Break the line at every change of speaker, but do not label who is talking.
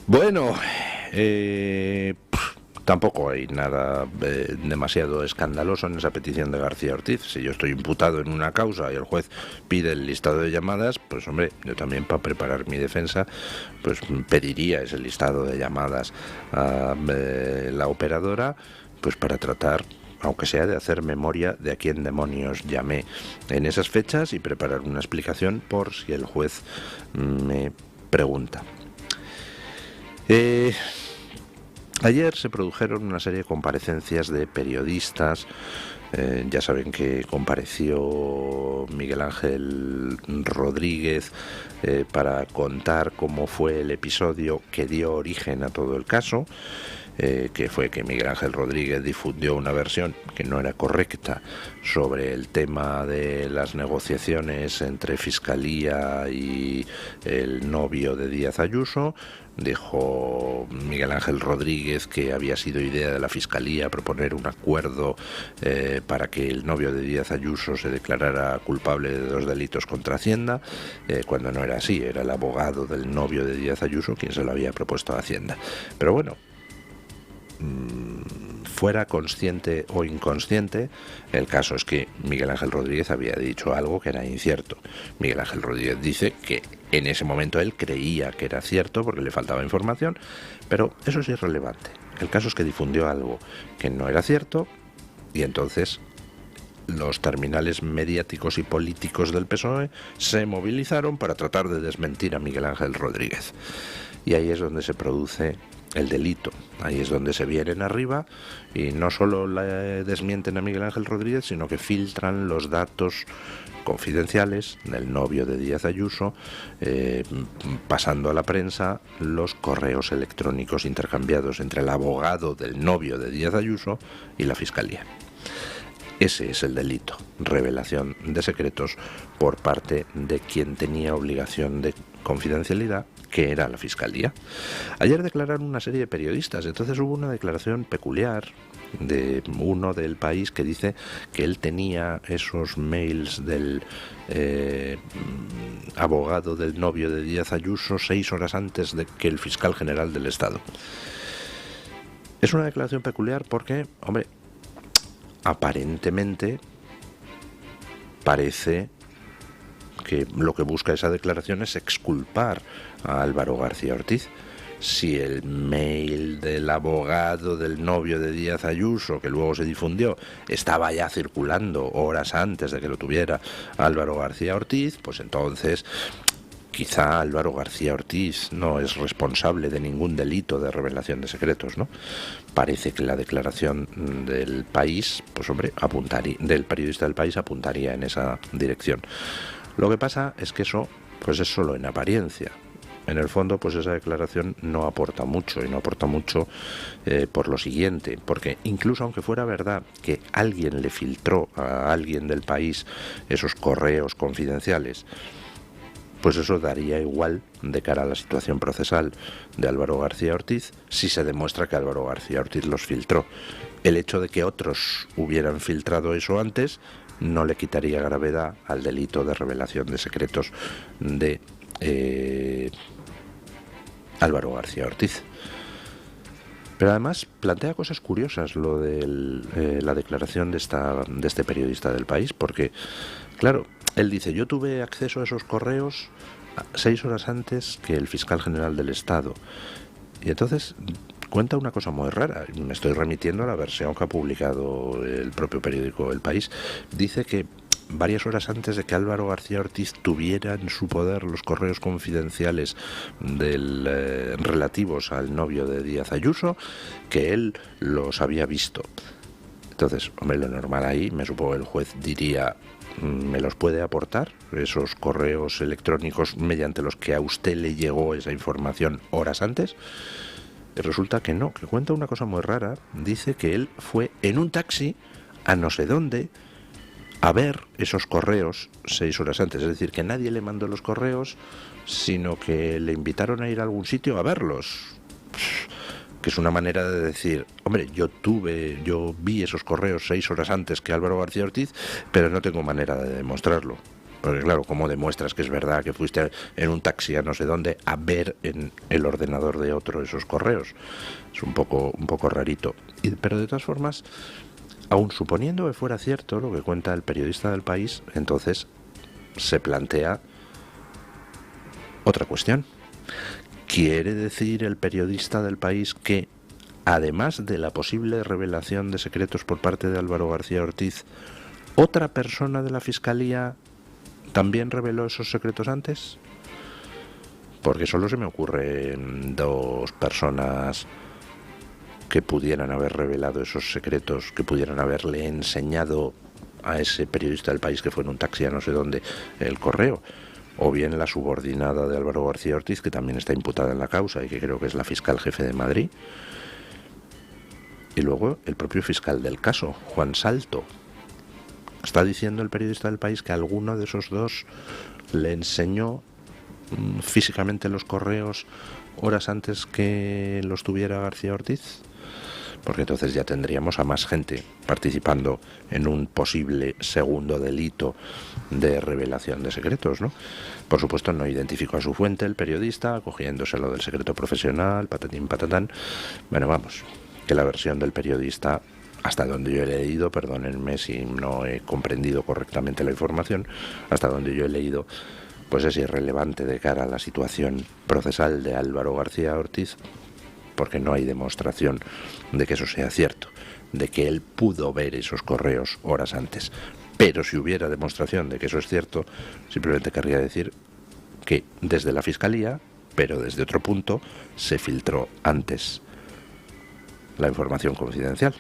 Bueno, tampoco hay nada demasiado escandaloso en esa petición de García Ortiz. Si yo estoy imputado en una causa y el juez pide el listado de llamadas, pues hombre, yo también para preparar mi defensa, pues pediría ese listado de llamadas a la operadora, pues para tratar, aunque sea de hacer memoria de a quién demonios llamé en esas fechas y preparar una explicación por si el juez me pregunta. Ayer se produjeron una serie de comparecencias de periodistas. Ya saben que compareció Miguel Ángel Rodríguez para contar cómo fue el episodio que dio origen a todo el caso. Que fue que Miguel Ángel Rodríguez difundió una versión que no era correcta sobre el tema de las negociaciones entre Fiscalía y el novio de Díaz Ayuso. Dijo Miguel Ángel Rodríguez que había sido idea de la Fiscalía proponer un acuerdo para que el novio de Díaz Ayuso se declarara culpable de 2 delitos contra Hacienda, cuando no era así, era el abogado del novio de Díaz Ayuso quien se lo había propuesto a Hacienda. Pero bueno, fuera consciente o inconsciente, el caso es que Miguel Ángel Rodríguez había dicho algo que era incierto. Miguel Ángel Rodríguez dice que en ese momento él creía que era cierto porque le faltaba información, pero eso es irrelevante. El caso es que difundió algo que no era cierto y entonces los terminales mediáticos y políticos del PSOE se movilizaron para tratar de desmentir a Miguel Ángel Rodríguez. Y ahí es donde se produce el delito. Ahí es donde se vienen arriba y no solo desmienten a Miguel Ángel Rodríguez, sino que filtran los datos confidenciales del novio de Díaz Ayuso, pasando a la prensa los correos electrónicos intercambiados entre el abogado del novio de Díaz Ayuso y la Fiscalía. Ese es el delito, revelación de secretos por parte de quien tenía obligación de confidencialidad, que era la Fiscalía. Ayer declararon una serie de periodistas, entonces hubo una declaración peculiar de uno del País que dice que él tenía esos mails del abogado del novio de Díaz Ayuso 6 horas antes de que el fiscal general del Estado. Es una declaración peculiar porque, hombre, aparentemente parece que lo que busca esa declaración es exculpar a Álvaro García Ortiz. Si el mail del abogado del novio de Díaz Ayuso, que luego se difundió, estaba ya circulando horas antes de que lo tuviera Álvaro García Ortiz, pues entonces quizá Álvaro García Ortiz no es responsable de ningún delito de revelación de secretos, ¿no? Parece que la declaración del País, pues hombre, del periodista del País apuntaría en esa dirección. Lo que pasa es que eso, pues es solo en apariencia. En el fondo, pues esa declaración no aporta mucho, y no aporta mucho por lo siguiente, porque incluso aunque fuera verdad que alguien le filtró a alguien del País esos correos confidenciales, pues eso daría igual de cara a la situación procesal de Álvaro García Ortiz si se demuestra que Álvaro García Ortiz los filtró. El hecho de que otros hubieran filtrado eso antes no le quitaría gravedad al delito de revelación de secretos de Álvaro García Ortiz. Pero además plantea cosas curiosas lo de la declaración de este periodista del País, porque, claro, él dice, yo tuve acceso a esos correos 6 horas antes que el fiscal general del Estado. Y entonces cuenta una cosa muy rara, me estoy remitiendo a la versión que ha publicado el propio periódico El País. Dice que varias horas antes de que Álvaro García Ortiz tuviera en su poder los correos confidenciales relativos al novio de Díaz Ayuso, que él los había visto. Entonces, hombre, lo normal ahí, me supongo el juez diría, ¿me los puede aportar esos correos electrónicos mediante los que a usted le llegó esa información horas antes? Y resulta que no, que cuenta una cosa muy rara. Dice que él fue en un taxi a no sé dónde a ver esos correos 6 horas antes. Es decir, que nadie le mandó los correos, sino que le invitaron a ir a algún sitio a verlos. Que es una manera de decir, hombre, yo vi esos correos 6 horas antes que Álvaro García Ortiz, pero no tengo manera de demostrarlo. Porque claro, ¿cómo demuestras que es verdad que fuiste en un taxi a no sé dónde a ver en el ordenador de otro esos correos? Es un poco rarito. Pero de todas formas, aun suponiendo que fuera cierto lo que cuenta el periodista del País, entonces se plantea otra cuestión. ¿Quiere decir el periodista del País que, además de la posible revelación de secretos por parte de Álvaro García Ortiz, otra persona de la Fiscalía también reveló esos secretos antes? Porque solo se me ocurren dos personas que pudieran haber revelado esos secretos, que pudieran haberle enseñado a ese periodista del País que fue en un taxi a no sé dónde el correo, o bien la subordinada de Álvaro García Ortiz, que también está imputada en la causa y que creo que es la fiscal jefe de Madrid, y luego el propio fiscal del caso, Juan Salto. Está diciendo el periodista del País que alguno de esos dos le enseñó físicamente los correos horas antes que los tuviera García Ortiz, porque entonces ya tendríamos a más gente participando en un posible segundo delito de revelación de secretos, ¿no? Por supuesto no identificó a su fuente el periodista, cogiéndoselo del secreto profesional, patatín patatán. Bueno, vamos, que la versión del periodista, hasta donde yo he leído, perdónenme si no he comprendido correctamente la información, hasta donde yo he leído, pues es irrelevante de cara a la situación procesal de Álvaro García Ortiz, porque no hay demostración de que eso sea cierto, de que él pudo ver esos correos horas antes. Pero si hubiera demostración de que eso es cierto, simplemente querría decir que desde la Fiscalía, pero desde otro punto, se filtró antes la información confidencial.